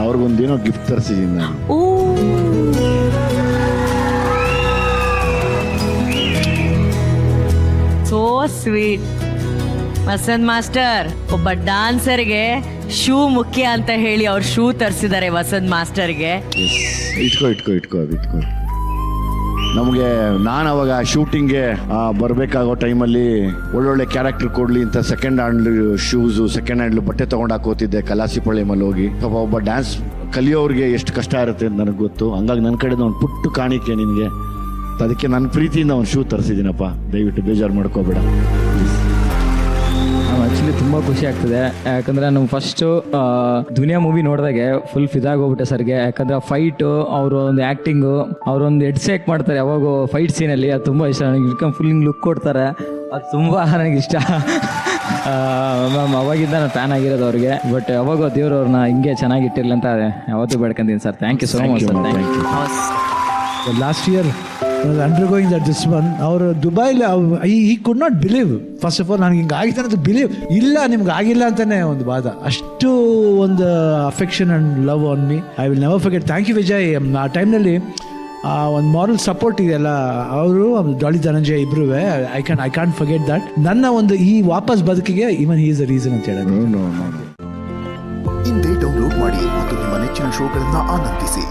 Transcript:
ಅವ್ರಿಗೊಂದೇನೋ gift ತರಿಸಿದ್ದೀನಿ ನಾನು. Oh so sweet. Vasant master, ಒಬ್ಬ ಡಾನ್ಸರ್ಗೆ shoe ಮುಖ್ಯ ಅಂತ ಹೇಳಿ ಅವ್ರು ಶೂ ತರಿಸಿದ್ದಾರೆ ವಸಂತ್ ಮಾಸ್ಟರ್ಗೆ. ಇಟ್ಕೋ. ನಮಗೆ ನಾನು ಅವಾಗ ಶೂಟಿಂಗ್ಗೆ ಬರಬೇಕಾಗೋ ಟೈಮಲ್ಲಿ ಒಳ್ಳೊಳ್ಳೆ ಕ್ಯಾರೆಕ್ಟರ್ ಕೊಡಲಿ ಅಂತ second hand shoes, second hand ಬಟ್ಟೆ ತೊಗೊಂಡು ಹಾಕೋತಿದ್ದೆ ಕಲಾಸಿಪಳ್ಳಿಮಲ್ಲಿ ಹೋಗಿ. ಪಾಪ ಒಬ್ಬ ಡ್ಯಾನ್ಸ್ ಕಲಿಯೋರಿಗೆ ಎಷ್ಟು ಕಷ್ಟ ಇರುತ್ತೆ ಅಂತ ನನಗೆ ಗೊತ್ತು. ಹಂಗಾಗಿ ನನ್ನ ಕಡೆಯಿಂದ ಒಂದು ಪುಟ್ಟು ಕಾಣಿಕೆ ನಿನಗೆ, ಅದಕ್ಕೆ ನನ್ನ ಪ್ರೀತಿಯಿಂದ ಒಂದು ಶೂ ತರಿಸಿದ್ದೀನಪ್ಪ, ದಯವಿಟ್ಟು ಬೇಜಾರು ಮಾಡ್ಕೋಬೇಡ. ಆ್ಯಕ್ಚುಲಿ ತುಂಬ ಖುಷಿ ಆಗ್ತದೆ, ಯಾಕಂದರೆ ನಾವು ಫಸ್ಟು ದುನಿಯಾ ಮೂವಿ ನೋಡಿದಾಗೆ ಫುಲ್ ಫಿದಾಗೋಗ್ಬಿಟ್ಟೆ ಸರ್ಗೆ. ಯಾಕಂದರೆ ಆ ಫೈಟು, ಅವರು ಒಂದು ಆ್ಯಕ್ಟಿಂಗು, ಅವರೊಂದು ಹೆಡ್ ಸೇಕ್ ಮಾಡ್ತಾರೆ ಯಾವಾಗ ಫೈಟ್ ಸೀನಲ್ಲಿ, ಅದು ತುಂಬ ಇಷ್ಟ ನನಗೆ. ಇಟ್ಕೊಂಡು ಫುಲ್ ಹಿಂಗೆ ಲುಕ್ ಕೊಡ್ತಾರೆ, ಅದು ತುಂಬ ನನಗಿಷ್ಟ. ಮ್ಯಾಮ್ ಅವಾಗಿಂದ ನಾನು ಫ್ಯಾನ್ ಆಗಿರೋದು ಅವ್ರಿಗೆ. ಬಟ್ ಯಾವಾಗ ದೇವ್ರು ಅವ್ರನ್ನ ಹಿಂಗೆ ಚೆನ್ನಾಗಿಟ್ಟಿರಲಿ ಅಂತ ಯಾವತ್ತೂ ಬೇಡ್ಕೊಂತೀನಿ sir. Thank you so much sir. Thank you. Last year undergoing that this one, ಅವರು ದುಬೈಲಿ he could not believe, first of all ನನಗೆ ಹಿಂಗೆ ಆಗಿದೆ ಅಂತ ಬಿಲೀವ್ ಇಲ್ಲ, ನಿಮ್ಗೆ ಆಗಿಲ್ಲ ಅಂತಾನೆ ಒಂದು ವಾದ. ಅಷ್ಟು ಒಂದು affection and love on me, I will never forget. Thank you Vijay. ಆ ಟೈಮ್ನಲ್ಲಿ ಒಂದು ಮಾರಲ್ ಸಪೋರ್ಟ್ ಇದೆಯಲ್ಲ, ಅವರು ಡಾಲಿ ಧನಂಜಯ ಇಬ್ರು, ಐ ಕಾಂಟ್ ಫರ್ಗೆಟ್ ದಟ್. ನನ್ನ ಒಂದು ಈ ವಾಪಸ್ ಬದುಕಿಗೆ ಇವನ್ ಹಿ ಇಸ್ ದ ರೀಸನ್ ಅಂತ ಹೇಳೋದು. ಹಿಂದೆ ಡೌನ್ಲೋಡ್ ಮಾಡಿ ಮತ್ತು ನಿಮ್ಮ ನೆಚ್ಚಿನ ಶೋಗಳನ್ನು ಆನಂದಿಸಿ.